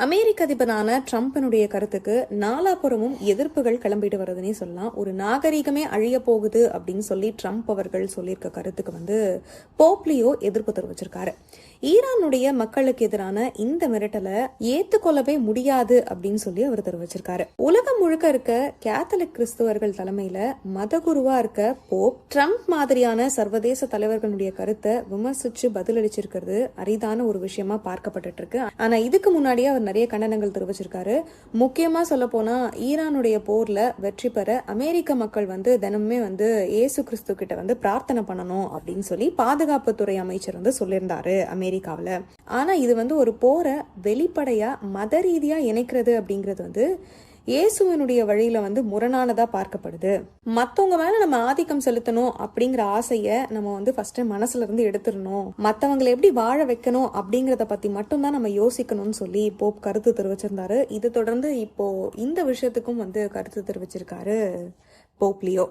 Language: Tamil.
அமெரிக்க அதிபரான ட்ரம்பினுடைய கருத்துக்கு நாலாபுறமும் எதிர்ப்புகள் கிளம்பிட்டு வருதுன்னே சொல்லலாம். ஒரு நாகரிகமே அழிய போகுது அப்படின்னு சொல்லி ட்ரம்ப் அவர்கள் சொல்லியிருக்க கருத்துக்கு போப்லியோ எதிர்ப்பு தெரிவிச்சிருக்காரு. ஈரானுடைய மக்களுக்கு எதிரான இந்த மிரட்டலை ஏத்துக்கொள்ளவே முடியாது அப்படின்னு சொல்லி அவர் தெரிவிச்சிருக்காரு. உலகம் முழுக்க இருக்க கேத்தலிக் கிறிஸ்துவர்கள் தலைமையில மதகுருவா இருக்க போப் ட்ரம்ப் மாதிரியான சர்வதேச தலைவர்களுடைய கருத்தை விமர்சிச்சு பதிலளிச்சிருக்கிறது அரிதான ஒரு விஷயமா பார்க்கப்பட்டு இருக்கு. ஆனா இதுக்கு முன்னாடியே அவர் நிறைய கண்டனங்கள் தெரிவிச்சிருக்காரு. முக்கியமா சொல்ல போனா ஈரானுடைய போர்ல வெற்றி பெற அமெரிக்க மக்கள் தினமுமே இயேசு கிறிஸ்து கிட்ட பிரார்த்தனை பண்ணணும் அப்படின்னு சொல்லி பாதுகாப்புத்துறை அமைச்சர் சொல்லியிருந்தாரு அமெரிக்காவில. ஆனா இது ஒரு போரை வெளிப்படையா மத ரீதியா இணைக்கிறது அப்படிங்கிறது இயேசுவினுடைய வழியில முரணானதா பார்க்கப்படுது. மத்தவங்க மேல நம்ம ஆதிக்கம் செலுத்தணும் அப்படிங்கிற ஆசைய நம்ம ஃபர்ஸ்ட் மனசுல இருந்து எடுத்துடணும். மத்தவங்களை எப்படி வாழ வைக்கணும் அப்படிங்கறத பத்தி மட்டும்தான் நம்ம யோசிக்கணும்னு சொல்லி போப் கருத்து தெரிவிச்சிருந்தாரு. இது தொடர்ந்து இப்போ இந்த விஷயத்துக்கும் கருத்து தெரிவிச்சிருக்காரு போப்லியோ.